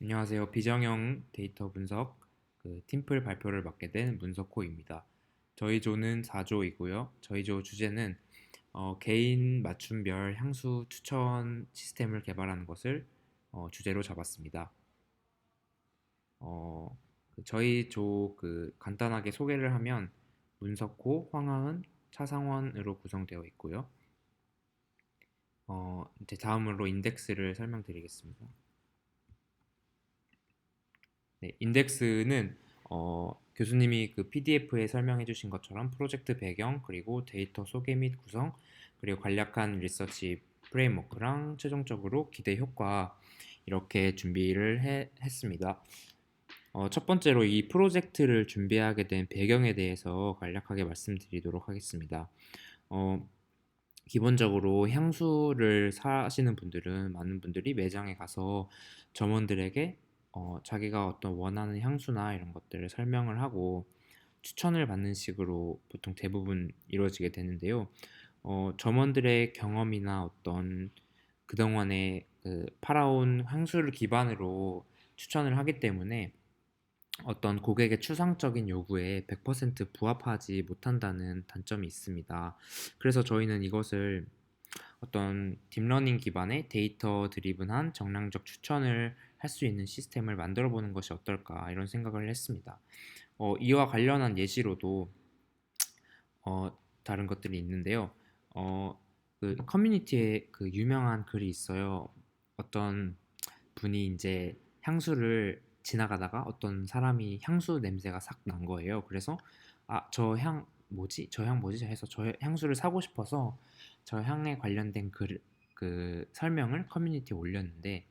안녕하세요. 비정형 데이터 분석 팀플 발표를 맡게 된 문석호입니다. 저희 조는 4조이고요. 저희 조 주제는 개인 맞춤별 향수 추천 시스템을 개발하는 것을 주제로 잡았습니다. 저희 조 간단하게 소개를 하면 문석호, 황하은, 차상원으로 구성되어 있고요. 이제 다음으로 인덱스를 설명드리겠습니다. 네, 인덱스는 교수님이 PDF에 설명해 주신 것처럼 프로젝트 배경, 그리고 데이터 소개 및 구성, 그리고 간략한 리서치 프레임워크랑 최종적으로 기대 효과 이렇게 준비를 했습니다. 첫 번째로 이 프로젝트를 준비하게 된 배경에 대해서 간략하게 말씀드리도록 하겠습니다. 어, 기본적으로 향수를 사시는 분들은 많은 분들이 매장에 가서 점원들에게 자기가 어떤 원하는 향수나 이런 것들을 설명을 하고 추천을 받는 식으로 보통 대부분 이루어지게 되는데요. 점원들의 경험이나 어떤 그동안에 팔아온 향수를 기반으로 추천을 하기 때문에 어떤 고객의 추상적인 요구에 100% 부합하지 못한다는 단점이 있습니다. 그래서 저희는 이것을 어떤 딥러닝 기반의 데이터 드리븐한 정량적 추천을 할 수 있는 시스템을 만들어 보는 것이 어떨까 이런 생각을 했습니다. 이와 관련한 예시로도 다른 것들이 있는데요. 커뮤니티에 유명한 글이 있어요. 어떤 분이 이제 향수를 지나가다가 어떤 사람이 향수 냄새가 싹 난 거예요. 그래서 저 향 뭐지? 저 향 뭐지? 해서 저 향수를 사고 싶어서 저 향에 관련된 설명을 커뮤니티에 올렸는데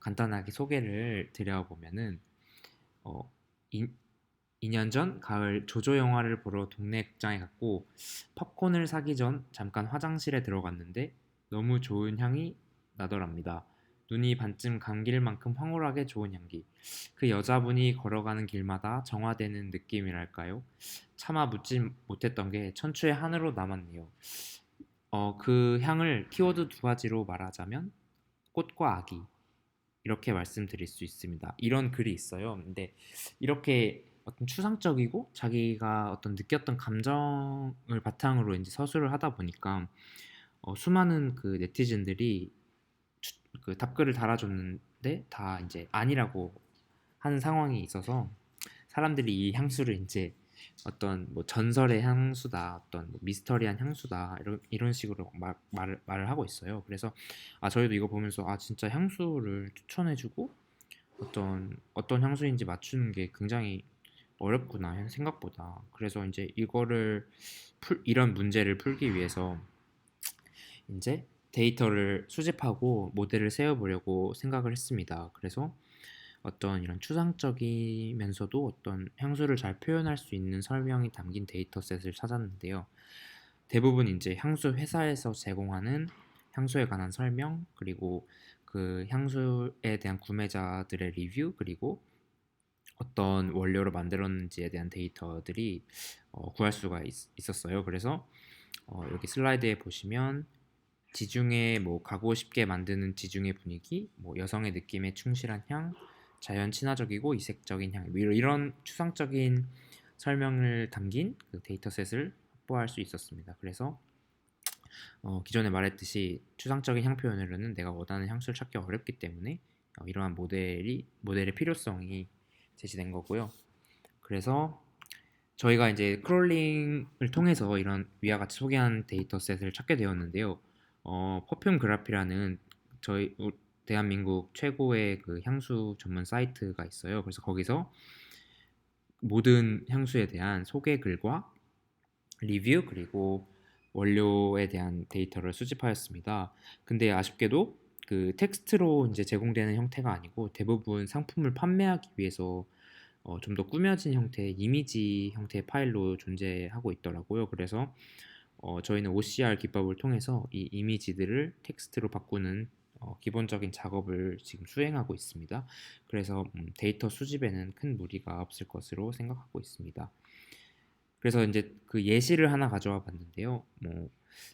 간단하게 소개를 드려보면은 어, 2년 전 가을 조조 영화를 보러 동네 극장에 갔고 팝콘을 사기 전 잠깐 화장실에 들어갔는데 너무 좋은 향이 나더랍니다. 눈이 반쯤 감길 만큼 황홀하게 좋은 향기. 그 여자분이 걸어가는 길마다 정화되는 느낌이랄까요? 차마 묻지 못했던 게 천추의 한으로 남았네요. 그 향을 키워드 두 가지로 말하자면 꽃과 아기 이렇게 말씀드릴 수 있습니다. 이런 글이 있어요. 근데 이렇게 어떤 추상적이고 자기가 어떤 느꼈던 감정을 바탕으로 이제 서술을 하다 보니까 수많은 네티즌들이 답글을 달아줬는데 다 이제 아니라고 하는 상황이 있어서 사람들이 이 향수를 이제 어떤 뭐 전설의 향수다, 어떤 뭐 미스터리한 향수다 이런 식으로 말을 하고 있어요. 그래서 저희도 이거 보면서 진짜 향수를 추천해주고 어떤 향수인지 맞추는 게 굉장히 어렵구나 생각보다. 그래서 이제 이런 문제를 풀기 위해서 이제 데이터를 수집하고 모델을 세워보려고 생각을 했습니다. 그래서 어떤 이런 추상적이면서도 어떤 향수를 잘 표현할 수 있는 설명이 담긴 데이터셋을 찾았는데요. 대부분 이제 향수 회사에서 제공하는 향수에 관한 설명, 그리고 그 향수에 대한 구매자들의 리뷰, 그리고 어떤 원료로 만들었는지에 대한 데이터들이 구할 수가 있었어요. 그래서 여기 슬라이드에 보시면 지중해 뭐 가고 싶게 만드는 지중해 분위기, 뭐 여성의 느낌에 충실한 향, 자연 친화적이고 이색적인 향, 뭐 이런 추상적인 설명을 담긴 데이터셋을 확보할 수 있었습니다. 그래서 기존에 말했듯이 추상적인 향 표현으로는 내가 원하는 향수를 찾기 어렵기 때문에 이러한 모델의 필요성이 제시된 거고요. 그래서 저희가 이제 크롤링을 통해서 이런 위와 같이 소개한 데이터셋을 찾게 되었는데요. 퍼퓸 그래피라는 저희 대한민국 최고의 향수 전문 사이트가 있어요. 그래서 거기서 모든 향수에 대한 소개 글과 리뷰 그리고 원료에 대한 데이터를 수집하였습니다. 근데 아쉽게도 텍스트로 이제 제공되는 형태가 아니고 대부분 상품을 판매하기 위해서 좀 더 꾸며진 형태의 이미지 형태의 파일로 존재하고 있더라고요. 그래서 저희는 OCR 기법을 통해서 이 이미지들을 텍스트로 바꾸는 기본적인 작업을 지금 수행하고 있습니다. 그래서 데이터 수집에는 큰 무리가 없을 것으로 생각하고 있습니다. 그래서 이제 예시를 하나 가져와 봤는데요. 뭐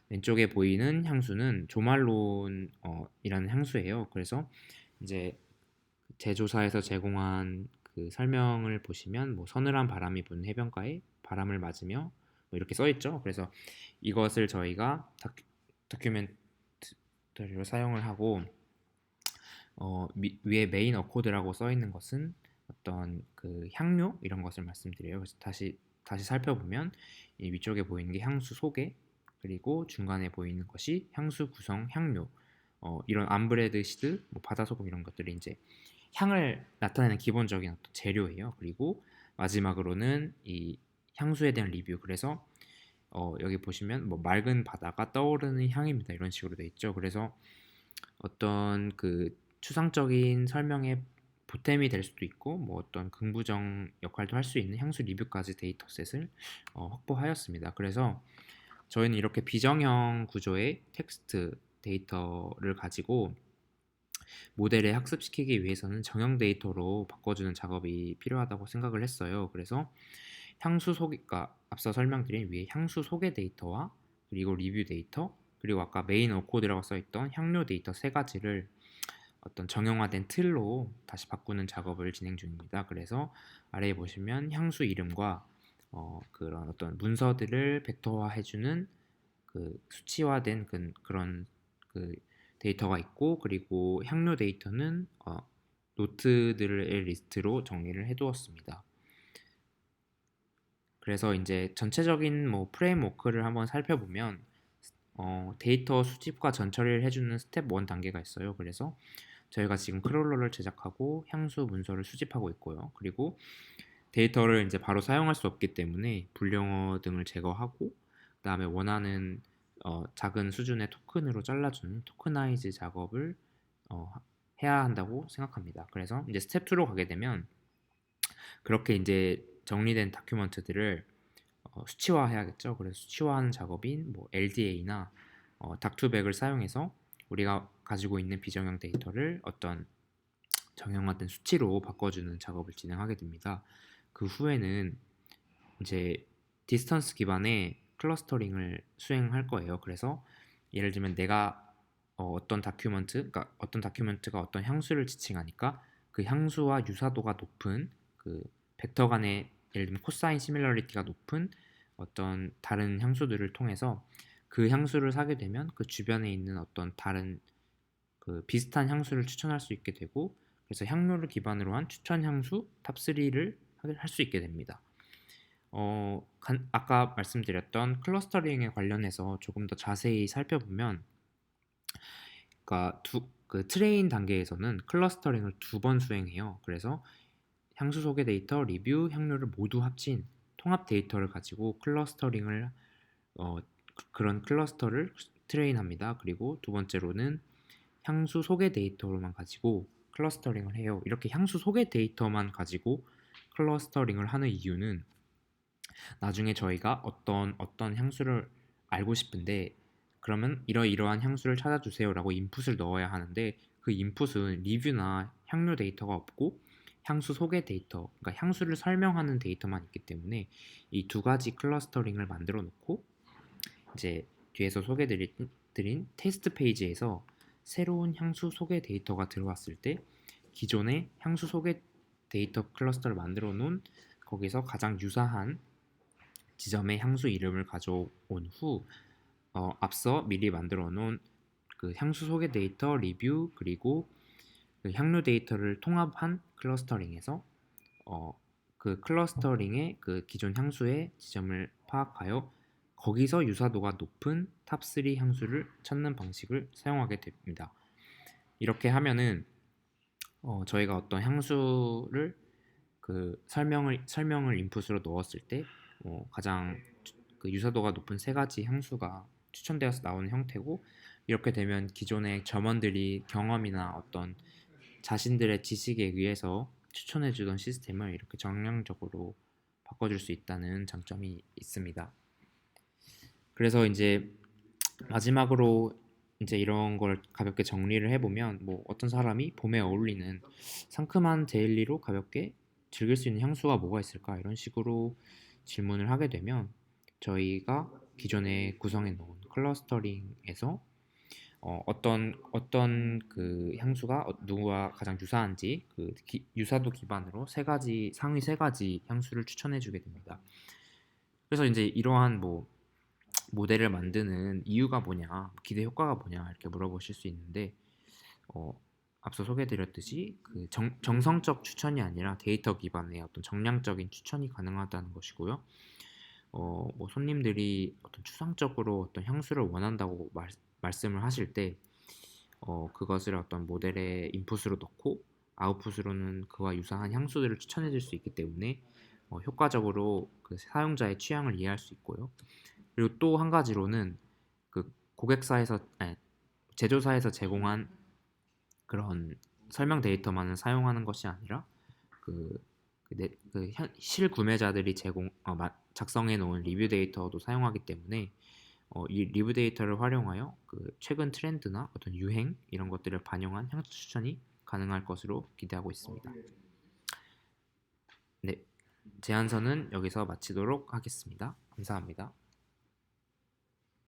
왼쪽에 보이는 향수는 조말론이라는 향수예요. 그래서 이제 제조사에서 제공한 그 설명을 보시면 뭐 서늘한 바람이 부는 해변가에 바람을 맞으며 뭐 이렇게 써 있죠. 그래서 이것을 저희가 다큐멘터리로 사용을 하고 위에 메인 어코드라고 써 있는 것은 어떤 그 향료 이런 것을 말씀드려요. 그래서 다시 살펴보면 이 위쪽에 보이는 게 향수 소개, 그리고 중간에 보이는 것이 향수 구성 향료, 이런 암브레드 시드, 뭐 바다소금 이런 것들이 이제 향을 나타내는 기본적인 어떤 재료예요. 그리고 마지막으로는 이 향수에 대한 리뷰. 그래서 여기 보시면 뭐 맑은 바다가 떠오르는 향입니다. 이런 식으로 돼 있죠. 그래서 어떤 그 추상적인 설명에 보탬이 될 수도 있고 뭐 어떤 긍부정 역할도 할 수 있는 향수 리뷰까지 데이터셋을 확보하였습니다. 그래서 저희는 이렇게 비정형 구조의 텍스트 데이터를 가지고 모델에 학습시키기 위해서는 정형 데이터로 바꿔주는 작업이 필요하다고 생각을 했어요. 그래서 향수 소개가 앞서 설명드린 위에 향수 소개 데이터와 그리고 리뷰 데이터, 그리고 아까 메인 어코드라고 써있던 향료 데이터 세 가지를 어떤 정형화된 틀로 다시 바꾸는 작업을 진행 중입니다. 그래서 아래에 보시면 향수 이름과 그런 어떤 문서들을 벡터화해주는 그 수치화된 그런 그 데이터가 있고, 그리고 향료 데이터는 노트들의 리스트로 정리를 해두었습니다. 그래서 이제 전체적인 뭐 프레임워크를 한번 살펴보면 데이터 수집과 전처리를 해주는 스텝 1 단계가 있어요. 그래서 저희가 지금 크롤러를 제작하고 향수 문서를 수집하고 있고요. 그리고 데이터를 이제 바로 사용할 수 없기 때문에 불량어 등을 제거하고, 그다음에 원하는 작은 수준의 토큰으로 잘라주는 토크나이즈 작업을 어, 해야 한다고 생각합니다. 그래서 이제 스텝 2로 가게 되면 그렇게 이제 정리된 다큐멘트들을 수치화해야겠죠. 그래서 수치화하는 작업인 뭐 LDA나 닥투백을 사용해서 우리가 가지고 있는 비정형 데이터를 어떤 정형화된 수치로 바꿔주는 작업을 진행하게 됩니다. 그 후에는 이제 디스턴스 기반의 클러스터링을 수행할 거예요. 그래서 예를 들면 내가 그러니까 어떤 다큐멘트가 어떤 향수를 지칭하니까 그 향수와 유사도가 높은 그 벡터 간의 예를 들면 코사인 시밀러리티가 높은 어떤 다른 향수들을 통해서 그 향수를 사게 되면 그 주변에 있는 어떤 다른 그 비슷한 향수를 추천할 수 있게 되고, 그래서 향료를 기반으로 한 추천 향수 탑3를 할 수 있게 됩니다. 아까 말씀드렸던 클러스터링에 관련해서 조금 더 자세히 살펴보면, 그러니까 그 트레인 단계에서는 클러스터링을 2번 수행해요. 그래서 향수 소개 데이터, 리뷰, 향료를 모두 합친 통합 데이터를 가지고 클러스터링을 그런 클러스터를 트레인합니다. 그리고 두 번째로는 향수 소개 데이터로만 가지고 클러스터링을 해요. 이렇게 향수 소개 데이터만 가지고 클러스터링을 하는 이유는 나중에 저희가 어떤 향수를 알고 싶은데, 그러면 이러이러한 향수를 찾아주세요라고 인풋을 넣어야 하는데, 그 인풋은 리뷰나 향료 데이터가 없고 향수 소개 데이터, 그러니까 향수를 설명하는 데이터만 있기 때문에 이 두 가지 클러스터링을 만들어 놓고 이제 뒤에서 소개드린 테스트 페이지에서 새로운 향수 소개 데이터가 들어왔을 때 기존의 향수 소개 데이터 클러스터를 만들어 놓은 거기서 가장 유사한 지점의 향수 이름을 가져온 후 앞서 미리 만들어 놓은 그 향수 소개 데이터 리뷰, 그리고 그 향료 데이터를 통합한 클러스터링에서 그 클러스터링의 그 기존 향수의 지점을 파악하여 거기서 유사도가 높은 탑3 향수를 찾는 방식을 사용하게 됩니다. 이렇게 하면은 저희가 어떤 향수를 그 설명을 인풋으로 넣었을 때 가장 그 유사도가 높은 세 가지 향수가 추천되어서 나오는 형태고, 이렇게 되면 기존의 점원들이 경험이나 어떤 자신들의 지식에 의해서 추천해주던 시스템을 이렇게 정량적으로 바꿔줄 수 있다는 장점이 있습니다. 그래서 이제 마지막으로 이제 이런 걸 가볍게 정리를 해보면, 뭐 어떤 사람이 봄에 어울리는 상큼한 데일리로 가볍게 즐길 수 있는 향수가 뭐가 있을까, 이런 식으로 질문을 하게 되면 저희가 기존에 구성해 놓은 클러스터링에서 어떤 그 향수가 누구와 가장 유사한지 그 유사도 기반으로 상위 세 가지 향수를 추천해 주게 됩니다. 그래서 이제 이러한 뭐 모델을 만드는 이유가 뭐냐, 기대 효과가 뭐냐 이렇게 물어보실 수 있는데 어, 앞서 소개드렸듯이 그 정성적 추천이 아니라 데이터 기반의 어떤 정량적인 추천이 가능하다는 것이고요. 뭐 손님들이 어떤 추상적으로 어떤 향수를 원한다고 말씀을 하실 때 그것을 어떤 모델의 인풋으로 넣고 아웃풋으로는 그와 유사한 향수들을 추천해 줄 수 있기 때문에 효과적으로 그 사용자의 취향을 이해할 수 있고요. 그리고 또 한 가지로는 그 고객사에서 아니, 제조사에서 제공한 그런 설명 데이터만을 사용하는 것이 아니라 그, 실구매자들이 작성해 놓은 리뷰 데이터도 사용하기 때문에 이 리뷰 데이터를 활용하여 그 최근 트렌드나 어떤 유행 이런 것들을 반영한 향수 추천이 가능할 것으로 기대하고 있습니다. 네, 제안서는 여기서 마치도록 하겠습니다. 감사합니다.